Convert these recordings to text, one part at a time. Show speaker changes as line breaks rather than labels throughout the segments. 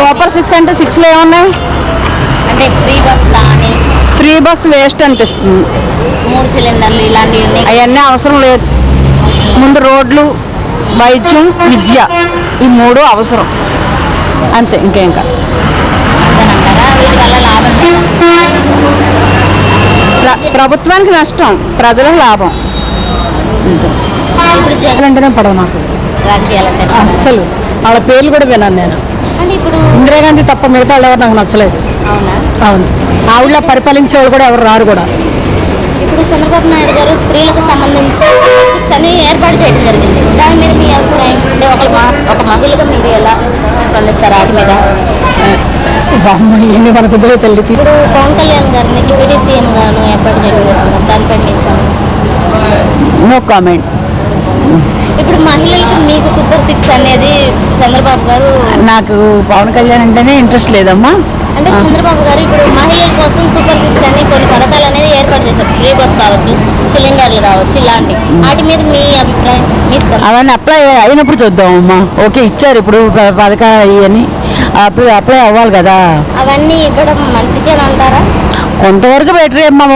Super 6 అంటే 6లో ఏమున్నాయి
అంటే
ఫ్రీ బస్ వేస్ట్ అనిపిస్తుంది.
3 సిలిండర్లు ఇలాంటివి
అవన్నీ అవసరం లేదు. ముందు రోడ్లు, వైద్యం, విద్య ఈ 3 అవసరం అంతే, ఇంకేం కాదు.
వీటి వల్ల లాభం
ప్రభుత్వానికి నష్టం, ప్రజలకు లాభం. అంటేనే పడవు నాకు
రాజకీయాలంటే
అసలు. వాళ్ళ పేర్లు కూడా విన్నాను నేను.
అంటే ఇప్పుడు
ఇందిరాగాంధీ తప్ప మిగతా వాళ్ళు ఎవరు నాకు నచ్చలేదు. అవును, ఆవిడ పరిపాలించే వాళ్ళు కూడా ఎవరు రారు కూడా.
ఇప్పుడు చంద్రబాబు నాయుడు గారు స్త్రీలకు సంబంధించి అని ఏర్పాటు చేయడం జరిగింది. దాని మీద మీ అభిప్రాయం అంటే ఒక మహిళగా మీరు ఎలా స్పందిస్తారు వాటి మీద?
ఎన్ని మనకు తెలియదు.
ఇప్పుడు పవన్ కళ్యాణ్ గారిని డిప్యూటీ సీఎం గాను ఏర్పాటు చేయడం జరిగింది. దానిపై మీ స్పందన?
No comment.
ఇప్పుడు మహిళలకు మీకు సూపర్ 6 అనేది చంద్రబాబు గారు.
నాకు పవన్ కళ్యాణ్ అంటేనే ఇంట్రెస్ట్ లేదమ్మా.
అంటే చంద్రబాబు గారు ఇప్పుడు మహిళల కోసం సూపర్ 6 అని కొన్ని పథకాలు అనేది ఏర్పాటు చేశారు. ఫ్రీ బస్ కావచ్చు, సిలిండర్లు కావచ్చు, ఇలాంటి వాటి మీద మీ అభిప్రాయం, మీ స్పందన?
అవన్నీ అప్లై అయినప్పుడు చూద్దామమ్మా. ఓకే, ఇచ్చారు ఇప్పుడు పథకాలు ఇవన్నీ అప్లై అవ్వాలి కదా.
అవన్నీ ఇవ్వడం మంచిదేనంటారా?
కొంతవరకు బెటర్ ఏమో.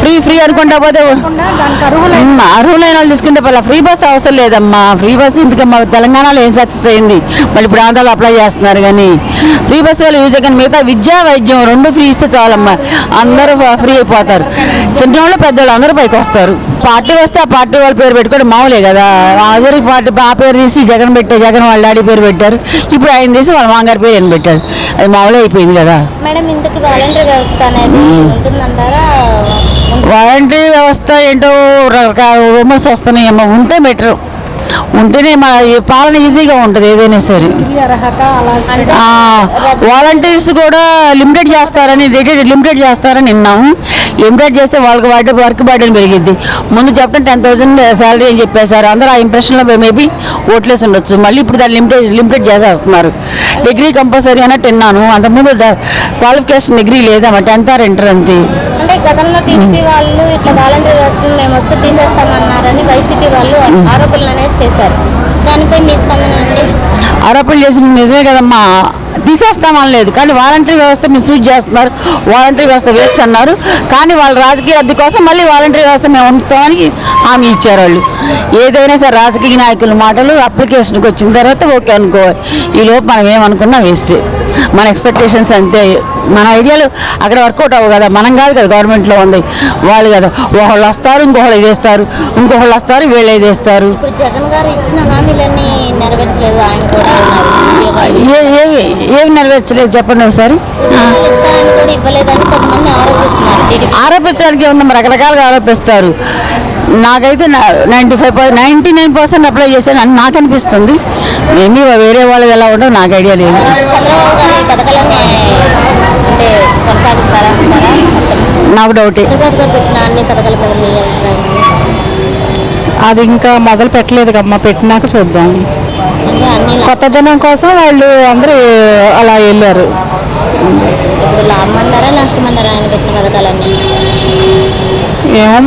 ఫ్రీ అనుకుంటా పోతే అర్హులైన వాళ్ళు తీసుకుంటే పర్లేదు. ఫ్రీ బస్ అవసరం లేదమ్మా. ఫ్రీ బస్ ఎందుకమ్మా, తెలంగాణలో ఏం సక్సెస్ అయింది, మళ్ళీ ఇప్పుడు ఆంధ్రాలో అప్లై చేస్తున్నారు. కానీ ఫ్రీ బస్ వాళ్ళు యూజ్ కానీ మిగతా విద్యా, వైద్యం 2 ఫ్రీ ఇస్తే చాలమ్మా. అందరూ ఫ్రీ అయిపోతారు. చిన్నవాళ్ళు పెద్దవాళ్ళు అందరూ పైకి వస్తారు. పార్టీ వస్తే ఆ పార్టీ వాళ్ళ పేరు పెట్టుకోవడం మామూలే కదా. అందరి పార్టీ ఆ పేరు తీసి జగన్ జగన్ వాళ్ళ డాడీ పేరు పెట్టారు. ఇప్పుడు ఆయన తీసి వాళ్ళ మామగారి పేరు అని పెట్టారు. అది మామూలే అయిపోయింది కదా.
మేడం, ఇంతకు వాలంటీర్ వ్యవస్థ అనేది ఉంటుందంటారా?
వాలంటరీ వ్యవస్థ ఏంటో రూమర్స్ వస్తున్నాయేమో. ఉంటే బెటర్, ఉంటేనే మా పాలన ఈజీగా ఉంటుంది ఏదైనా సరే. వాలంటీర్స్ కూడా లిమిటెడ్ చేస్తారని విన్నాము. లిమిటెడ్ చేస్తే వాళ్ళకి వర్క్ బర్డెన్ పెరిగిద్ది. ముందు చెప్పడం 10,000 శాలరీ అని చెప్పేశారు. అందరూ ఆ ఇంప్రెషన్లో మేబీ ఓట్లేసి ఉండొచ్చు. మళ్ళీ ఇప్పుడు దాన్ని లిమిటెడ్ చేసేస్తున్నారు. డిగ్రీ కంపల్సరీ అన్నట్టు విన్నాను. అంతకుముందు క్వాలిఫికేషన్ డిగ్రీ లేదమ్మా, 10th or ఇంటర్ అంతే.
అంటే గతంలో టీడీపీ వాళ్ళు ఇట్లా వాలంటీర్ వ్యవస్థను మేము వస్తే తీసేస్తామన్నారని వైసీపీ వాళ్ళు ఆరోపణలు అనేది చేశారు. దానిపై మీ స్పందన అండి?
ఆరోపణలు చేసిన నిజమే కదమ్మా, తీసేస్తామని లేదు. కానీ వాలంటరీ వ్యవస్థ మిస్యూజ్ చేస్తున్నారు. వాలంటరీ వ్యవస్థ వేస్ట్ అన్నారు. కానీ వాళ్ళ రాజకీయ లబ్ధి కోసం మళ్ళీ వాలంటరీ వ్యవస్థ మేము ఉంచుతామని హామీ ఇచ్చారు వాళ్ళు. ఏదైనా సరే రాజకీయ నాయకుల మాటలు అప్లికేషన్కి వచ్చిన తర్వాత ఓకే అనుకోవాలి. ఈలోపు మనం ఏమనుకున్నా వేస్టే. మన ఎక్స్పెక్టేషన్స్ అంతే. మన ఐడియాలు అక్కడ వర్కౌట్ అవ్వవు కదా. మనం కాదు కదా గవర్నమెంట్లో ఉంది, వాళ్ళు కదా. ఒకళ్ళు వస్తారు, ఇంకొకళ్ళు ఇదేస్తారు, ఇంకొకళ్ళు వస్తారు, వీళ్ళు ఇదేస్తారు.
ఇప్పుడు జగన్ గారు ఇచ్చిన హామీలన్నీ నెరవేర్చలేదు. ఆయన కూడా
ఏమి నెరవేర్చలేదు చెప్పండి ఒకసారి. ఆరోపించడానికి ఏమన్నా రకరకాలుగా ఆరోపిస్తారు. నాకైతే 99% అప్లై చేశాను అని నాకు అనిపిస్తుంది. మేబీ వేరే వాళ్ళది ఎలా ఉండవు నాకు ఐడియా లేదు. నాకు డౌటే. అది ఇంకా మొదలు పెట్టలేదు కమ్మా, పెట్టినాక చూద్దాం. కొత్తదనం కోసం వాళ్ళు అందరూ అలా వెళ్ళారు.
ఇప్పుడు లాభమంటారా నష్టమంటారా ఆయన పెట్టిన పథకాలన్నీ?
ఏమో,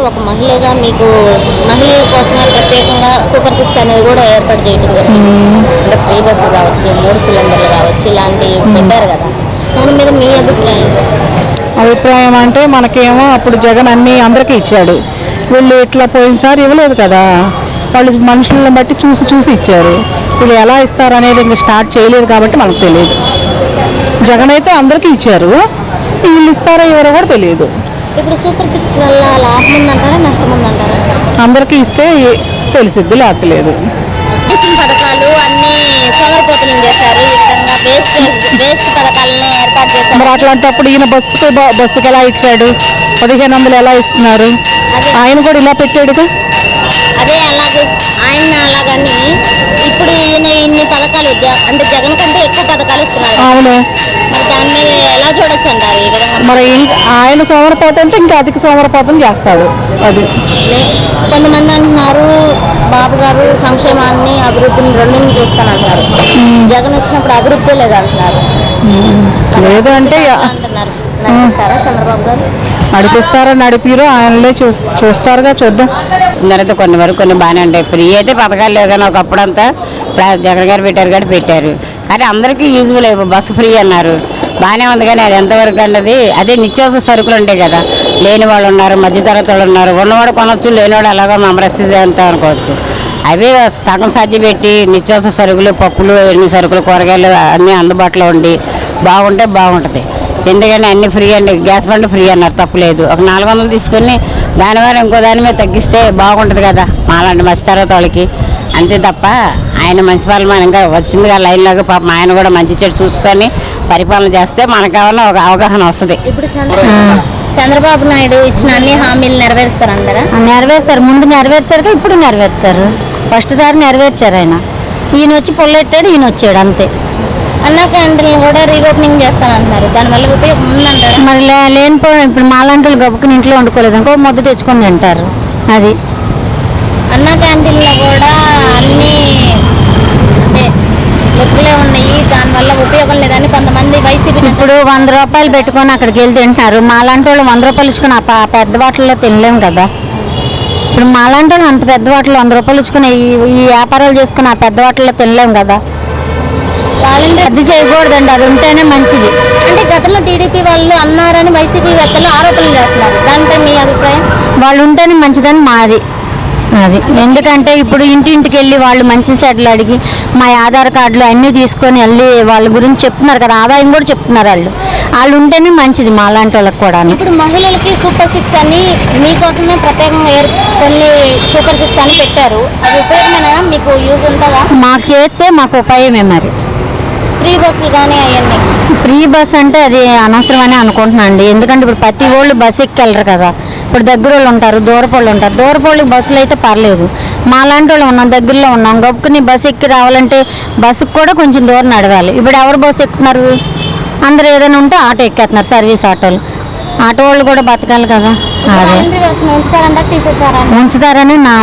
ఒక మహిళగా మీకు మహిళల కోసమే ప్రత్యేకంగా సూపర్ 6 అనేది కూడా ఏర్పాటు చేయడం జరిగింది. అంటే ఫ్రీ బస్సు కావచ్చు, 3 సిలిండర్లు కావచ్చు, ఇలాంటివి పెట్టారు కదా. దాని మీద మీ
అభిప్రాయం అంటే మనకేమో అప్పుడు జగన్ అన్నీ అందరికీ ఇచ్చాడు. వీళ్ళు ఇట్లా పోయినసారి ఇవ్వలేదు కదా. వాళ్ళు మనుషులను బట్టి చూసి ఇచ్చారు. వీళ్ళు ఎలా ఇస్తారు అనేది ఇంకా స్టార్ట్ చేయలేదు కాబట్టి మనకు తెలియదు. జగన్ అయితే అందరికీ ఇచ్చారు, వీళ్ళు ఇస్తారో ఎవరో కూడా తెలియదు.
ఇప్పుడు సూపర్ 6 వల్ల లాభం ఉందంటారా నష్టం ఉందంటారా?
అందరికీ ఇస్తే తెలిసిద్ది, లేకపోలేదు.
పథకాలు అన్ని సోమరిపోతులు చేశారు. ఈ విధంగా వేస్ట్ పథకాలను ఏర్పాటు చేశారు.
మరి అట్లాంటప్పుడు ఈయన బస్సుకి ఎలా ఇచ్చాడు? 1500 ఎలా ఇస్తున్నారు? ఆయన కూడా ఇలా పెట్టాడుగా.
అదే అలాగే ఆయన అలాగని ఇప్పుడు ఈయన ఇన్ని పథకాలు అంటే జగన్ కంటే ఎక్కువ పథకాలు ఇస్తున్నారు.
అవును,
మరి దాని మీద ఎలా చూడొచ్చు అంటారు? ఈ విధంగా
మరి ఆయన సోమరిపోతం అంటే ఇంకా అధిక సోమరిపోతం చేస్తాడు. అది
కొంతమంది అంటున్నారు బాబు గారు సంక్షేమాన్ని అభివృద్ధిని రెండుని చూస్తానంటున్నారు. జగన్ వచ్చినప్పుడు అభివృద్ధి లేదంటున్నారు.
లేదు అంటే
అంటున్నారు. నడిపిస్తారా చంద్రబాబు గారు?
నడిపిరు ఆయనలే చూస్తారుగా, చూద్దాం. కొన్ని వరకు కొన్ని బాగానే ఉంటాయి. ఫ్రీ అయితే పథకాలు లేవు కానీ ఒకప్పుడంతా జగన్ గారు పెట్టారు. కానీ అందరికీ యూజ్ఫుల్ బస్సు ఫ్రీ అన్నారు, బాగానే ఉంది. కానీ అది ఎంతవరకు అన్నది అదే నిత్యావసర సరుకులు ఉంటాయి కదా, లేని వాళ్ళు ఉన్నారు, మధ్యతరగతి వాళ్ళు ఉన్నారు, ఉన్నవాడు కొనవచ్చు, లేనివాడు అలాగా మా పరిస్థితి అంతా అనుకోవచ్చు. అవి సగం సజ్జి పెట్టి నిత్యావసర సరుకులు, పప్పులు, ఎన్ని సరుకులు, కూరగాయలు అన్నీ అందుబాటులో ఉండి బాగుంటే బాగుంటుంది. ఎందుకంటే అన్ని ఫ్రీ అండి, గ్యాస్ బండ్ ఫ్రీ అన్నారు, తప్పులేదు. ఒక 400 తీసుకొని దానివల్ల ఇంకో దాని మీద తగ్గిస్తే బాగుంటుంది కదా మాలాంటి మధ్యతరగతి వాళ్ళకి. అంతే తప్ప ఆయన మంచి పాలన వచ్చిందిగా లైన్లోకి, పాపం ఆయన కూడా మంచి చెడు చూసుకొని పరిపాలన చేస్తే మనకేమన్నా ఒక అవగాహన వస్తుంది.
ఇప్పుడు చంద్రబాబు నాయుడు ఇచ్చిన అన్ని హామీలు నెరవేరుస్తారంటారా?
నెరవేరుస్తారు, ముందు నెరవేర్చారు, ఇప్పుడు నెరవేరుతారు. ఫస్ట్ సారి నెరవేర్చారు ఆయన. ఈయన వచ్చి పొల్లెట్టాడు, ఈయన వచ్చాడు అంతే.
అన్న క్యాంటీన్ కూడా రీఓపెనింగ్ చేస్తానంటున్నారు, దానివల్ల ఉపయోగం ఉందంటారా?
మరి లేనిపో ఇప్పుడు మాలాంటి వాళ్ళు గొప్పకుని ఇంట్లో వండుకోలేదు ఇంకో ముద్ద తెచ్చుకొని తింటారు. అది
అన్న క్యాంటీన్లో కూడా అన్ని అంటే లొసుగులే ఉన్నాయి, దానివల్ల ఉపయోగం లేదని కొంతమంది వైసీపీ
ఇప్పుడు 100 రూపాయలు పెట్టుకొని అక్కడికి వెళ్ళి తింటున్నారు. మాలాంటి వాళ్ళు 100 రూపాయలు ఇచ్చుకొని ఆ పెద్ద వాటిల్లో తినలేము కదా. ఇప్పుడు మాలాంటి వాళ్ళు అంత పెద్ద వాటిలో 100 రూపాయలు ఇచ్చుకొని ఈ వ్యాపారాలు చేసుకుని ఆ పెద్ద వాటిల్లో తినలేము కదా. అది చేయకూడదండి, అది ఉంటేనే మంచిది.
అంటే గతంలో టీడీపీ వాళ్ళు అన్నారని వైసీపీ వ్యక్తులు ఆరోపణలు చేస్తున్నారు, దానిపై మీ అభిప్రాయం?
వాళ్ళు ఉంటేనే మంచిదని మాది. అది ఎందుకంటే ఇప్పుడు ఇంటింటికి వెళ్ళి వాళ్ళు మంచి సెటిల్ అడిగి మా ఆధార్ కార్డులు అన్నీ తీసుకొని వెళ్ళి వాళ్ళ గురించి చెప్తున్నారు కదా, ఆదాయం కూడా చెప్తున్నారు. వాళ్ళు ఉంటేనే మంచిది మాలాంటి వాళ్ళకి కూడా.
ఇప్పుడు మహిళలకి సూపర్ 6 అని మీకోసమే ప్రత్యేకంగా కొన్ని సూపర్ 6 అని పెట్టారు, అది ఉపయోగమేనా? మీకు యూజ్ ఉంటుందా?
మాకు చేస్తే మాకు ఉపయోగమే. మరి
ఫ్రీ బస్సులు కానీ అవన్నీ
ఫ్రీ బస్ అంటే అది అనవసరమని అనుకుంటున్నాను అండి. ఎందుకంటే ఇప్పుడు ప్రతి వాళ్ళు బస్సు ఎక్కెళ్ళరు కదా. ఇప్పుడు దగ్గర వాళ్ళు ఉంటారు, దూరపోళ్ళు ఉంటారు. దూరపోళ్ళకి బస్సులు అయితే పర్లేదు, మాలాంటి వాళ్ళు ఉన్నాం, దగ్గరలో ఉన్నాం, గొప్పని బస్సు ఎక్కి రావాలంటే బస్సుకు కూడా కొంచెం దూరం నడవాలి. ఇప్పుడు ఎవరు బస్సు ఎక్కుతున్నారు? అందరు ఏదైనా ఉంటే ఆటో ఎక్కేస్తున్నారు, సర్వీస్ ఆటోలు. ఆటో వాళ్ళు కూడా బతకాలి కదా. అదే ఉంచుతారని నా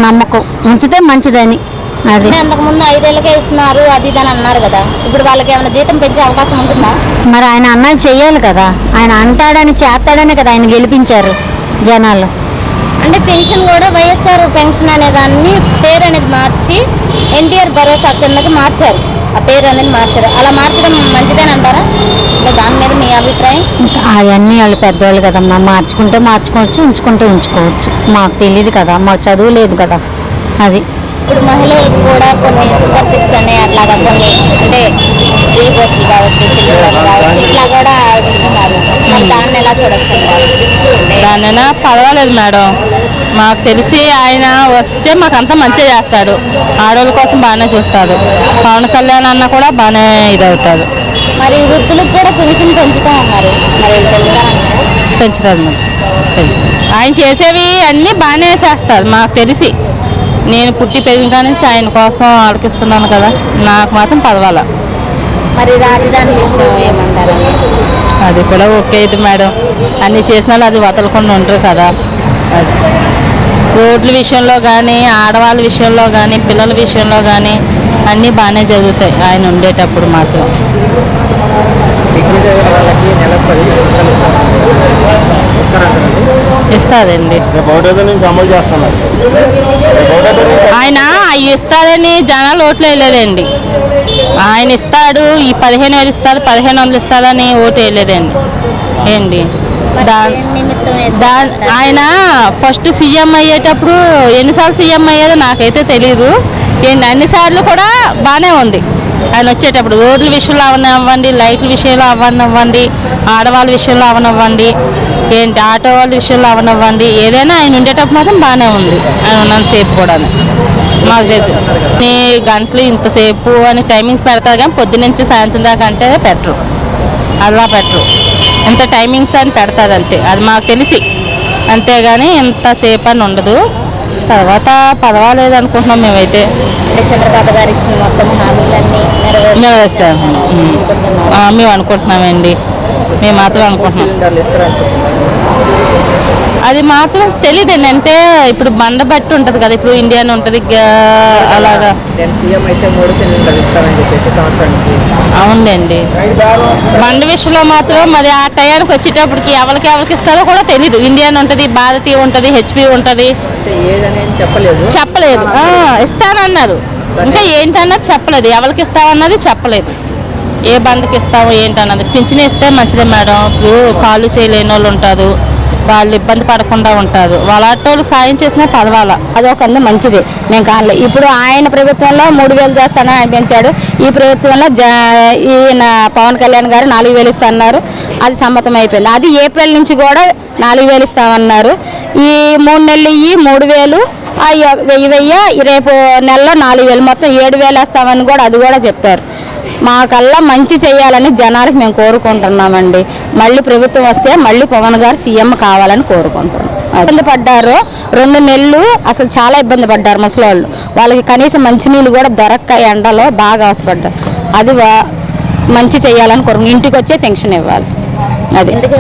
నమ్మకం, ఉంచితే మంచిదని. అది
అంతకుముందు 5 ఏళ్ళకే ఇస్తున్నారు అది ఇదని అన్నారు కదా, ఇప్పుడు వాళ్ళకి ఏమైనా జీతం పెంచే అవకాశం ఉంటుందా?
మరి ఆయన అన్నది చెయ్యాలి కదా, ఆయన అంటాడని చేస్తాడనే కదా ఆయన గెలిపించారు జనాలు.
అంటే పెన్షన్ కూడా వైఎస్ఆర్ పెన్షన్ అనే దాన్ని పేరు అనేది మార్చి ఎన్టీఆర్ భరోసా కిందకి మార్చారు, ఆ పేరు అనేది మార్చారు. అలా మార్చడం మంచిదేనంటారా? దాని మీద మీ అభిప్రాయం?
అవన్నీ వాళ్ళు పెద్దవాళ్ళు కదమ్మా, మార్చుకుంటే మార్చుకోవచ్చు, ఉంచుకుంటే ఉంచుకోవచ్చు. మాకు తెలియదు కదా, మాకు చదువు లేదు కదా. అది
ఇప్పుడు మహిళలకు కూడా కొన్ని సూపర్ 6 అనే అట్లాగా కొన్ని అంటే ఫ్రీ బస్సులు కావచ్చు, సిలిండర్లు కావచ్చు, ఇట్లా కూడా ఇస్తున్నారు. దాన్ని ఎలా చూడొస్తున్నారు?
దానైనా పర్వాలేదు మేడం, మాకు తెలిసి ఆయన వస్తే మాకు అంతా మంచిగా చేస్తాడు, ఆడవాళ్ళ కోసం బాగానే చూస్తాడు. పవన్ కళ్యాణ్ అన్న కూడా బాగానే ఇదవుతాడు.
మరి వృద్ధులకు కూడా పెన్షన్ పెంచుతామన్నారు, మరి
పెంచుతాడు మేడం, పెంచుతాడు. ఆయన చేసేవి అన్నీ బాగానే చేస్తారు మాకు తెలిసి. నేను పుట్టి పెరిగిన నుంచి ఆయన కోసం ఆలకిస్తున్నాను కదా, నాకు మాత్రం పర్వాలా.
మరి రాజధాని విషయం ఏమంటారు?
అది కూడా ఓకే ఇది మేడం, అన్నీ చేసిన వాళ్ళు అది వదలకుండా ఉండరు కదా. అది రోడ్ల విషయంలో కానీ, ఆడవాళ్ళ విషయంలో కానీ, పిల్లల విషయంలో కానీ అన్నీ బాగానే జరుగుతాయి ఆయన ఉండేటప్పుడు మాత్రం. ఇస్తాదండి ఆయన, అవి ఇస్తాడని జనాలు ఓట్లు వేయలేదండి. ఆయన ఇస్తాడు, ఈ 15,000 ఇస్తాడు, 1,500 ఇస్తాడని ఓటు వేయలేదండి. ఏంటి ఆయన ఫస్ట్ సీఎం అయ్యేటప్పుడు ఎన్నిసార్లు సీఎం అయ్యేదో నాకైతే తెలియదు. ఏంటి అన్నిసార్లు కూడా బాగానే ఉంది ఆయన వచ్చేటప్పుడు. రోడ్ల విషయంలో అవనివ్వండి, లైట్ల విషయంలో అవనివ్వండి, ఆడవాళ్ళ విషయంలో అవనివ్వండి, ఏంటి ఆటో వాళ్ళ విషయంలో అవనివ్వండి, ఏదైనా ఆయన ఉండేటప్పుడు మాత్రం బాగానే ఉంది. ఆయన ఉన్నంతసేపు కూడా మాకు తెలిసి గంటలు ఇంతసేపు అని టైమింగ్స్ పెడతారు, కానీ పొద్దునుంచి సాయంత్రం దాకా అంటే పెట్టరు, అలా పెట్టరు. ఇంత టైమింగ్స్ అని పెడతారు అంతే, అది మాకు తెలిసి. అంతేగాని ఇంతసేపు అని ఉండదు. తర్వాత పర్వాలేదు అనుకుంటున్నాం మేమైతే.
చంద్రబాబు గారు ఇచ్చిన మొత్తం హామీలన్నీ
నెరవేరుస్తాం మేము అనుకుంటున్నామండి, మేము మాత్రం అనుకుంటున్నాం. అది మాత్రం తెలియదండి, అంటే ఇప్పుడు బండ బట్టి ఉంటుంది కదా, ఇప్పుడు ఇండియన్ ఉంటుంది అలాగా. అవునండి, బండ విషయంలో మాత్రం మరి ఆ టయానికి వచ్చేటప్పటికి ఎవరికి ఇస్తారో కూడా తెలీదు. ఇండియన్ ఉంటుంది, భారతీయ ఉంటుంది, హెచ్పి ఉంటుంది, చెప్పలేదు. ఇస్తానన్నారు
ఇంకా ఏంటన్నది చెప్పలేదు, ఎవరికి ఇస్తామన్నది చెప్పలేదు. ఏ బంధుకి ఇస్తాము ఏంటన్నది. పింఛన్ ఇస్తే మంచిదే మేడం. ఇప్పుడు కాళ్ళు చేయలేని వాళ్ళు ఉంటారు, వాళ్ళు ఇబ్బంది పడకుండా ఉంటారు. వాళ్ళ ఆటోలు సాయం చేసినా పర్వాలా.
అదొక మంచిది, మేము కాలే. ఇప్పుడు ఆయన ప్రభుత్వంలో 3,000 చేస్తానని ఆయన పెంచాడు. ఈ ప్రభుత్వంలో ఈయన పవన్ కళ్యాణ్ గారు 4,000 ఇస్తున్నారు. అది సమ్మతం అయిపోయింది. అది ఏప్రిల్ నుంచి కూడా 4,000 ఇస్తామన్నారు. ఈ 3 నెలలు 3,000, 1,000 రేపు నెలలో 4,000, మొత్తం 7,000 వేస్తామని కూడా అది కూడా చెప్పారు. మాకల్లా మంచి చేయాలని జనాలకు మేము కోరుకుంటున్నామండి. మళ్ళీ ప్రభుత్వం వస్తే మళ్ళీ పవన్ గారు సీఎం కావాలని కోరుకుంటున్నాం. ఇబ్బంది పడ్డారు 2 నెలలు, అసలు చాలా ఇబ్బంది పడ్డారు ముసలోళ్ళు. వాళ్ళకి కనీసం మంచినీళ్ళు కూడా దొరక్క ఎండలో బాగా అవసరపడ్డారు. అది మంచి చేయాలని కోరుకుంటున్నాం. ఇంటికి వచ్చే పెన్షన్ ఇవ్వాలి. అది